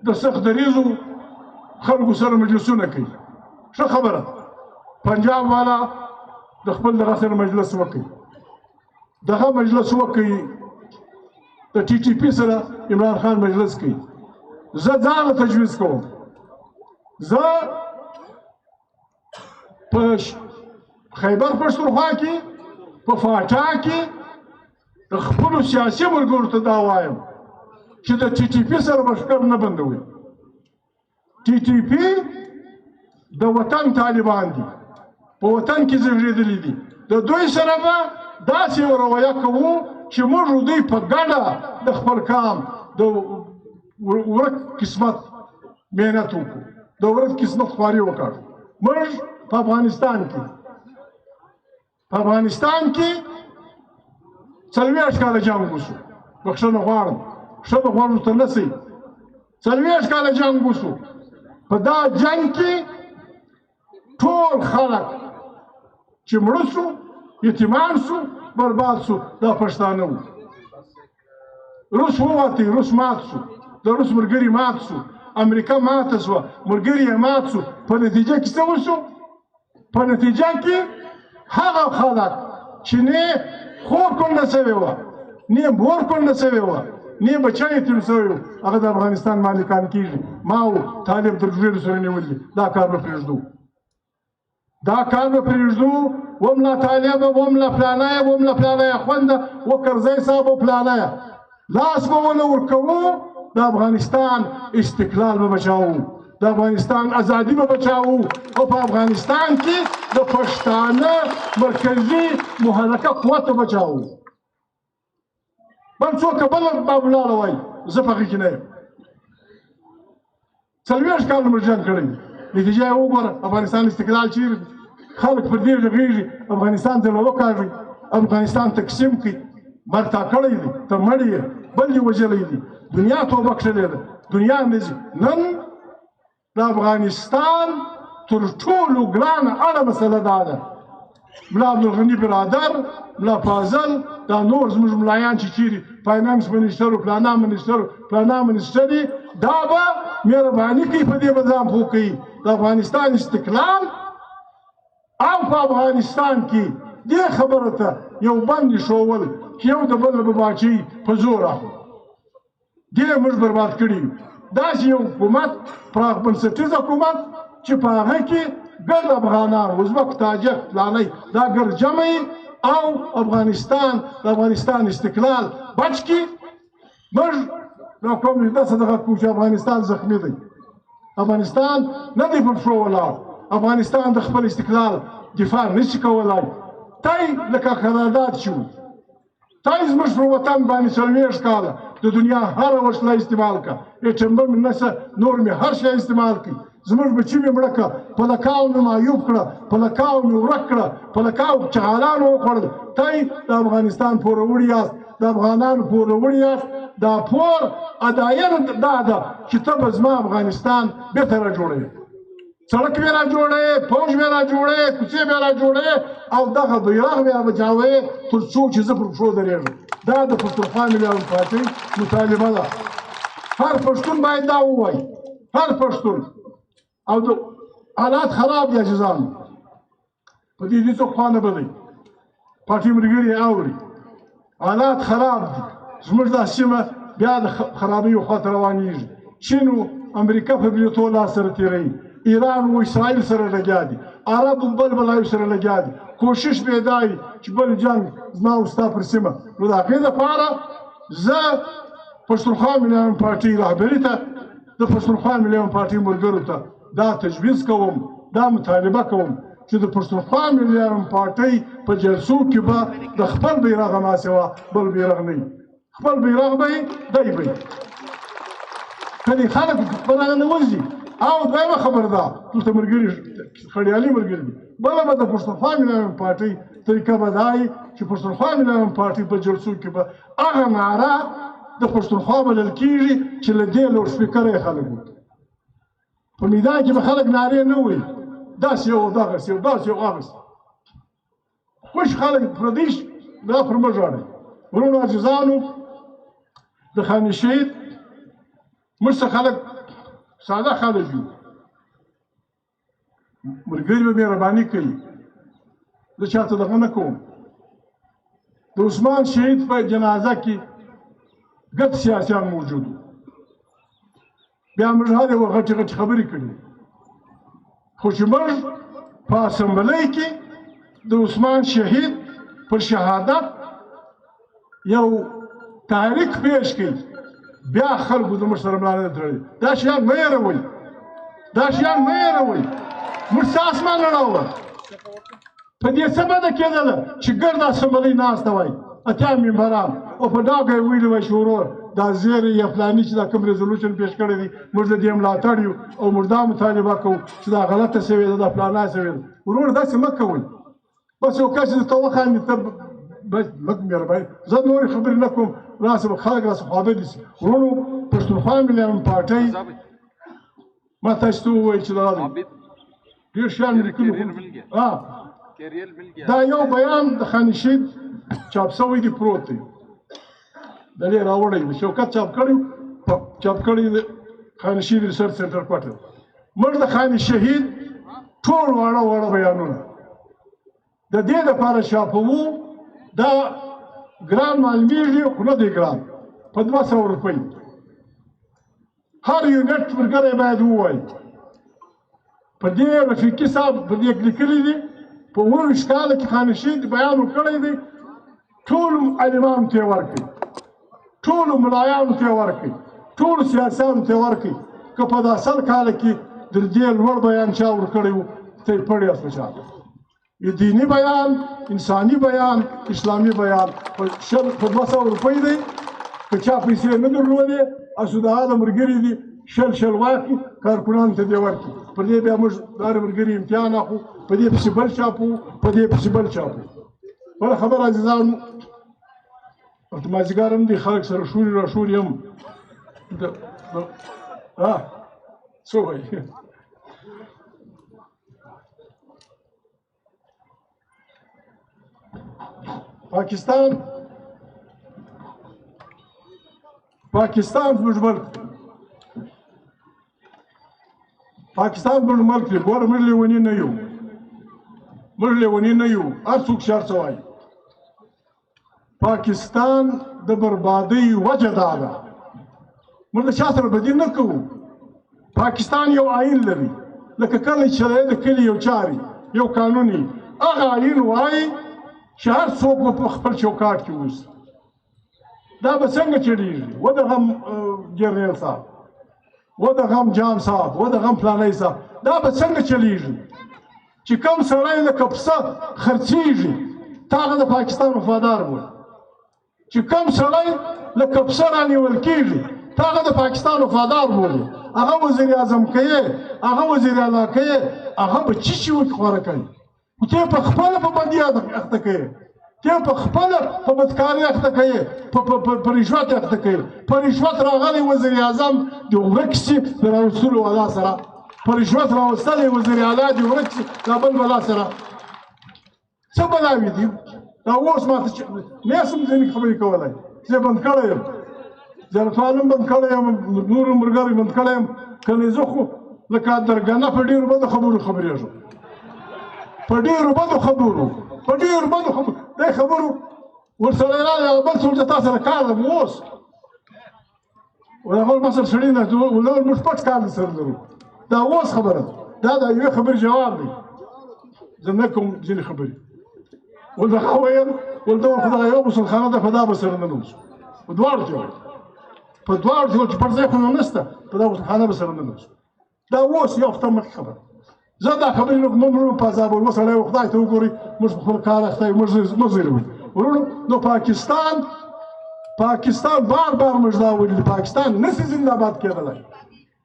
Speaker 2: د سخت دریزو خلکو سره مجلسونه کوي ښه خبره پنجاب والا د خپل دغه سره مجلس وکړي دغه مجلس وکړي د ټي ټي پي سره عمران خان مجلس کوي زه ځان تجویز کوم زه په خیبر پښتونخوا کې په فاټا کې د خپلو سیاسي ملګرو ته دا وایم چې د ټي ټي پي سره بشکر نه بندوي ټي ټي پي د وطن طالبان دي په وطن کې زیږېدلي دي د دوی سره به داسې یو رویه کوو چې موږ دوی په ګډه د خپل کام د ورک قسمت محنت وکړو د ورک قسمت خواري وکړو موږ په افغانستان کې 40 کاله جنګ وشو بخښنه غواړم ښه به غواړم ته نه سئ 40 کاله جنګ وشو په دا جنګ کې ټول خلک چې مړه شو یتیمان شو برباد شو دا پښتانه وو روس ووتی روس مات شو د روس ملګري مات شو امریکا ماته شوه ملګري یې مات شو په نتیجه کې څه وشو په نتیجه کې هغه خلک چې نه خور کونډه شوې وه نه مور کونډه شوې وه نه بچی یتیم شوی و هغه د افغانستان مالکان کېږي ما و طالب د ډوډۍ سره نیولي دي دا کار به پرېږدو وملا طالبه وملا فلانیه وملا فلانیه خونده وکرزی صاحب و فلانیه لاس به ونه ورکوو د افغانستان استقلال به بچاوو د افغانستان ازادي به بچاوو او په افغانستان کې د پښتانه مرکزي محرکه قوت به بچاوو بل څوک بله بابلاله وایي زه په هغې کې نه یم 40 کاله موږ جنګ کړی نتیجه یې وګوره افغانستان استقلال چیرې دی خلک پر دې غږېږي افغانستان ته وکاږي افغانستان تقسیم کړي برتا کړی دی ته مړ یې بل یې وژلی دی دنیا توبه کړې ده دنیا نن د افغانستان تر ټولو ګرانه اړه مسله دا ده ملا عبدالغني برادر ملا فاضل دا نور زموږ ملایان چې چیرې فاینانس منیسټر و پلانا منیسټر دي دا به مهرباني کوي په دې به ځان پوه کوي د افغانستان استقلال او په افغانستان کې دې خبره ته یو بند ښوول چې یو د بل به باچي په زور اخلو دې موږ برباد کړي یو داسې یو حکومت پراخ بنسټیز حکومت چې په هغه کې ګرد افغانان ازبک تاجک فلانی دا ګرد جمع او د افغانستان استقلال بچ کړي موږ دا کوم داسې دغه کوو چې افغانستان زخمي دی افغانستان نه دی پر پښو ولاړ افغانستان د خپل استقلال دفاع نشي کولی تای لکه قرارداد شو تای زموږ پر وطن باندې 40 کاله د دنیا هره وسله استعمال کړه ایټم بم نسه نور مې هر شی استعمال کړي زموږ بچي مې مړه کړه پلکاو مې معیوب کړه پلکاو مې ورک کړه پلکاو چغالانو وخوړل تای د افغانستان پوروړي یاست د افغانانو پوروړي یاست دا پور اداینه دا ده چې ته به زما افغانستان بېرته راجوړوې سړک به راجوړوې فوج به راجوړوې کوڅې به راجوړوې او دغه بیرغ به بچاوې تر څو چې زه پر پښو درېږم دا د پښتونخوا ملي پارټۍ مطالبه ده هر پښتون باید دا ووایي هر پښتون او د حالات خراب دي عزیزانو په دې څوک خوا نه بدوي پارټي ملګري اوري حالات خراب دي زموږ دا سیمه بیا د خرابیو خواته روانېږي چین و امریکا په بریتو لاس سره تېروي ایران و اسرائیل سره لګیا دي عرب و بل بلایو سره لګیا دي کوشش به دا وي چې بل جنګ زما او ستا پر سیمه نو د هغې دپاره زه پښتونخوا ملي پارټۍ رهبري ته د پښتونخوا ملي پارټۍ ملګرو ته دا تجویز کوم دا مطالبه کوم چې د پښتونخوا ملي پارټۍ په جلسو کې به د خپل بیرغ ما سوا بل بیرغ نه وي خپل بیرغ به یې دی به یې کله خلک په دغه نه ورځي او دویمه خبره ده دلته ملګري خړیالي ملګري دي بله به د پښتونخوا ملي پارټۍ طریقه به دا وي چې پښتونخوا ملي پارټۍ په جلسو کې به هغه نعره د پښتونخوا بلل کېږي چې له دې لوډ سپیکره یې خلک وکړي په میدان کې به خلک نارې نه وایي داسې یو دغسې یو داسې یو هغسې خوش خلک پردي دا پر مه ژاړئ ورونو عزیزانو د خاني شهید موږ څه خلک ساده خلک یو ملګري به مهرباني کوي زه چاته دغه نه کوم د عثمان شهید په جنازه کې ګډ سیاسیان موجود وو بیا موږ هر یو غټې غټې خبرې کړي خو چې موږ په اسمبلۍ کې د عثمان شهید پر شهادت یو تحریک پیش کړي بیا خلکو د موږ سره ملا نه تړي دا شیان مه هېروئ دا شیان مه هېروئ موږ څه اسمان رڼاوه په دې څه بده کېدله چې ګرد اسمبلۍ ناسته وای اتیا ممبران او په ډاګه یې ویلي وای چې ورور دا زیری یا فلاني چې دا کوم ریزولوشن پیش کړی دی موږ د دې ملاتړ یو او موږ دا مطالبه کوو چې دا غلطه سوې ده دا فلانه سوې ده ورور داسې مه کوئ بس یو کس چې ته وخاندي ته لږ مهرباني زه نورې خبرې نه کوم راسه به خلک راسه خواده دي سي ورونو پښتونخوا ملي پارټۍ ما تاسو ته ووایي چې دا ډېر شیان مې لیکلي دا یو بیان د خاني شهید چاپ شوی دی پروت دی دلې راوړی د شوکت چاپ کړی د خاني شهید ریسرچ سنټر کوټه موږ د خاني شهید ټول واړه بیانونه د دې لپاره چاپوو دا ګران معلومیږي خو نه دی ګران په 200 روپۍ هر یونټ ملګری باید ووایي په دې رفیقي صاحب په دې لیکلي دي په 19 کاله کې خاني شهید بیان کړی دی ټولو عالمانو ته یې ورکړي ټولو ملایانو ته یې ورکړي ټولو سیاسیانو ته یې ورکړي که په 10 کاله کې د دې لوړ بیان چا ورکړی و ته یې پړی یاست چاته دینی بیان انساني بیان اسلامي بیان په 200 روپۍ دی که چا پیسې نه درلودې اسودها د ملګري دي شل واخلي کارکونانو ته دې ورکړي پر دې بیا موږ د هر ملګري امتحان اخلو په دې پسې بل چاپو په دې پسې بل چاپو بله خبره عزیزانو ورته مازدیګر هم دي خلک سره شوري راشوري هم څه وایي پاکستان زموږ ملک دی پاکستان زموږ ملک دی ګوره موږ لیوني نه یو هر څوک چې هر څه وایي پاکستان د بربادۍ وجه دا ده موږ د چا سره بدي نه کوو. پاکستان یو آئین لري، لکه کله چې د کلي یو چاري یو قانون وي، هغه آئین وایي چې هر څوک به په خپل چوکاټ کې اوسي. دا به څنګه چلېږي؟ ودغه جنرال صاحب، ودغه جان صاحب، ودغه فلانی صاحب، دا به څنګه چلېږي چې کوم سړی لکه پسه خرڅېږي تا هغه د پاکستان وفادار بولي، چې کوم سړی لکه پسه رانیول کېږي تا هغه د پاکستان وفادار بولي. هغه وزیر اعظم کوي، هغه وزیر اعلی کوي، هغه به چی خوره کوي. ته په خپله په بدي اخته کوي، ته په خپله په بدکاري اخته کوي، په رشوت اخته کوي. په رشوت راغلی وزیر اعظم د ورک شي د راوستلو والا سره، په رشوت راوستلی وزیر اعلی د ورک شي د بل والا سره. څه بلاوې دي؟ دا اوس ماته نه سم ځینې خبرې کولی، زه بند کړی یم، زیارتوالم بند کړی یم، نور ملګري بند کړی یم. کنې زه خو لکه درګنه په ډېرو بدو خبرو خبرېږم، په ډېرو بدو خبرو، په ډېرو بدو خبرو. دې خبرو ورسره راغلی هغه بل څوک چې تا سره کار لرم اوس هغه مثل سړي نه ولول موږ پټ کار سره لرو. دا اوس خبره ده، دا د یوې خبرې جواب دی. زه نه کوم ځینې خبرې ول دغه ویل ول دغه خو دغه یو غسلخانه ده په دا به سره نه نوځو. په دواړو کې وایي، په دواړو کې چې پر ځای خو نو نشته، په دا غسلخانه به سره نه نوځو. دا اوس یو هفته مخکې خبره. زه دا خبرې نه کوم، موږ په عذابوي. سړی خدای ته وګورئ، موږ په خپل کار اخته یو، موږ زیروي. ورونو نو پاکستان بار موږ دا ویلي، پاکستان نشي زنده‌باد کېدلی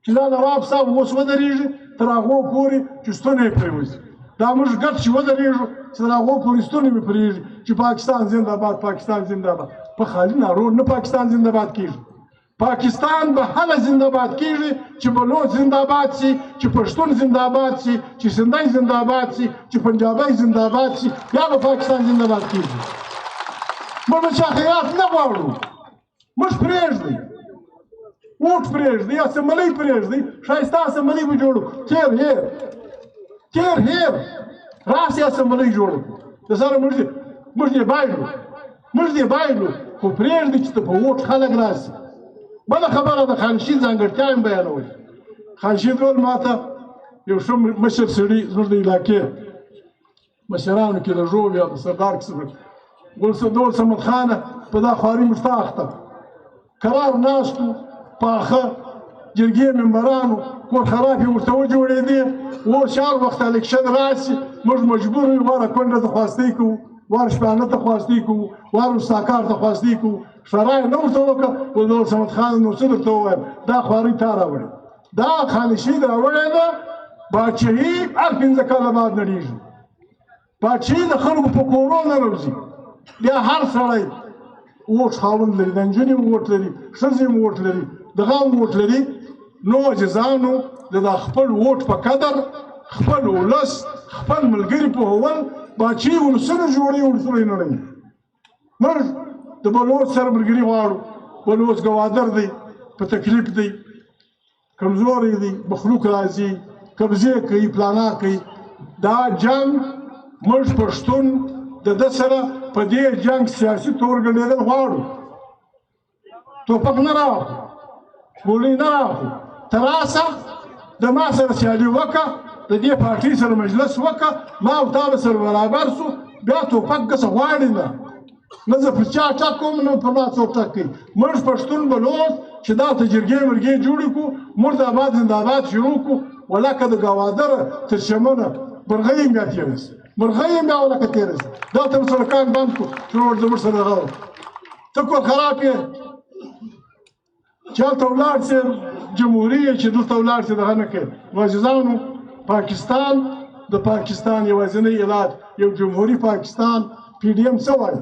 Speaker 2: چې دا نواب صاحب اوس ودرېږي تر هغو پورې چې ستونی یې پرېوځي. دا موږ ګډ چې ودرېږو چې تر هغو پورې ستونی مې پرېږي چې پاکستان زنده‌باد، پاکستان زنده‌باد. په خالي نارو نه پاکستان زنده‌باد کېږي. پاکستان به هله زنده‌باد کېږي چې بلوچ زنده‌باد شي، چې پښتون زنده‌باد شي، چې سندی زنده‌باد شي، چې پنجابی زنده‌باد شي، بیا به پاکستان زنده‌باد کېږي. موږ د چا خیرات نه غواړو. موږ پرېږدئ، اوټ پرېږدئ، اسمبلۍ پرېږدئ، ښایسته اسمبلۍ به جوړو. تېر هېر راسې اسمبلۍ جوړو. د سره موږ دې بایلو، خو پرېږدئ چې ته په اوټ خلک راسي. بله خبره د خانشین ځانګړتیا هم بیانوي. خانشین ټول ماته یو ښه مشر سړي زموږ د علاقې مشرانو کې د ژوب یا د سردار کیسه ګل صمد خانه په دا خواري موږ ته اخته قرار ناستو، پاخه جرګې ممبرانو کور خرابې ورته وجوړېدې. اوس هر وخت الکشن راشي موږ مجبور یو، واره کونډه ته خواستې کوو، وار شپانه ته خواستې کوو، وار استاکار ته خواستې کوو. شرای نه ورته وکړه. ګل صمد خان نو څه درته ووایم، دا خواري تا راوړې، دا خانشین راوړې ده. باچهي هر 15 کاله بعد نړېږي. باچهي د خلکو په کورو نه راوځي. بیا هر سړی ووټ خاوند لري، د نجونې ووټ لري، ښځې ووټ لري، دغه ووټ لري. نو عزیزانو د خپل ووټ په قدر، خپل ولس، خپل ملګري پوهول. باچهي ولسونه جوړوي، ولسونه یې نړوي. موږ د بلوچ سره ملګري غواړو. بلوچ ګوادر دی، په تکلیف دی، کمزوری دی، مخلوق راځي، قبضې کوي، پلانا کوي. دا جنګ موږ پښتون د ده سره په دې جنګ سیاسي تور ګډېدل غواړو. توپک نه راواخلو، ګولۍ نه راواخلو. ته راسه د ما سره سیالي وکړه، د دې پارټۍ سره مجلس وکړه، ما او تا به سره برابر سو. بیا توپک ګسه غواړي نه زه پر چا ټک کوم، نه پر ما څوک ټک کوي. موږ پښتون بلوچ چې دلته جرګې مرګې جوړې کړو، مرداباد زنده‌باد شروع کړو. ولکه د ګوادره تر شمنه مرغۍ هم بیا تېره شي، مرغۍ هم بیا ولکه تېره شي. دلته مو سړکان بند کړو چې روډ زموږ سره دغه ته کور خراب یې، چې هلته ولاړ شې جمهوري یې، چې دلته ولاړ شې دغه نه کوې. نو عزیزانو، پاکستان د پاکستان یوازینی علاج یو جمهوري پاکستان. PDM څه وایي؟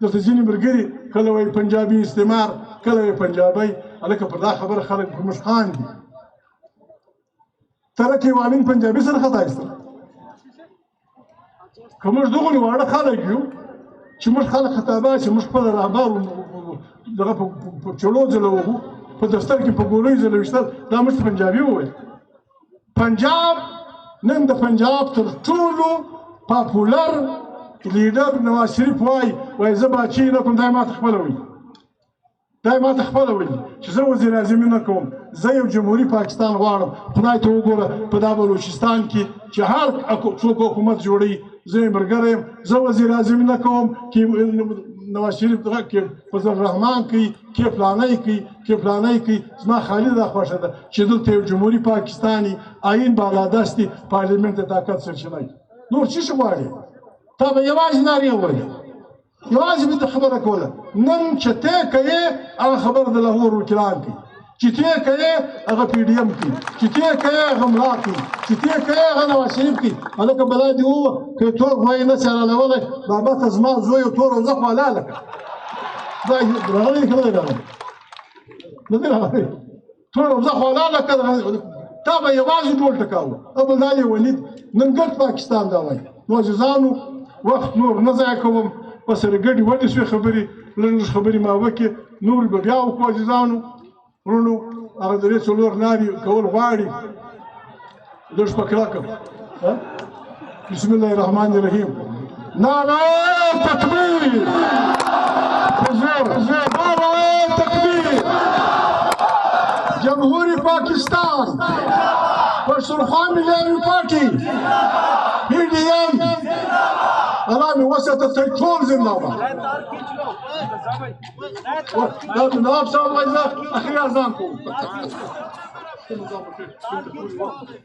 Speaker 2: دلته ځینې ملګري کله وایي پنجابي استعمار، کله وایي پنجابی. هلکه پر دا خبره خلک په موږ خاندي. ترک یو امین پنجابي سره خطا ایستله. که موږ دغونې واړه خلک یو چې موږ خلک خطابه چې موږ خپله رهبر دغه په چړو ځلوو، په دفتر کې په ګولیو ځلویشتل، دا موږ ته پنجابي وویل. پنجاب نن د پنجاب تر ټولو پاپولر لیډر نواز شریف وایي زه باچهي نه کوم، دا یې ماته خپله وایي. دا ما ته خپله ویلي چې زه وزیر اعظمي نه کوم زه یو جمهوري پاکستان غواړم خدای ته وګوره په دا بلوچستان کې چې هر څوک حکومت جوړوي زه یې ملګری یم زه وزیر اعظمي نه کوم کې نواز شریف دغه کې فضل الرحمن کوي کې فلانی کوي کې فلانی کوي زما خالي دا خوښه ده چې دلته یو جمهوري پاکستاني آیین بالادستي پارلیمنت د طاقت سرچینه وي نور څه شی غواړې تا به یوازې نارې وویلې یوازې مې ته خبره کوله نن چې ته کوې هغه خبره د لاهور وکیلان کوي چې ته کوې هغه پی ډي ایم کوي چې ته کوې هغه ملا کوي چې ته کوې هغه نواز شریف کوي هلکه بلا دې ووه که یې تور غوی نه څېړلولی بابا ته زما زوی یو تور وزه خو حلاله کړه دا راغلی که نه دی راغلی نه دی راغلی تور وزه خو حلاله کړه تا به یوازې ډول ټکاوه ابوالدال یې ولید نن ګډ پاکستان دا وایي معززانو وخت نور نه ضایع کوم په سره ګډې وډې شوې خبرې لږ لږ خبرې ما وکړې نور به بیا وکړو عزیزانو ورونو هغه درې څلور لارې کول غواړي لږ په کلکه بسم الله الرحمن الرحیم نعره تکبیر حضور نعره تکبیر جمهوری پاکستان پښتونخوا ملي پارټي پی ډي ایم الله مې وسعت ته ټول زنده باد دا نواب صاحب وایي زه اخري اذان کوم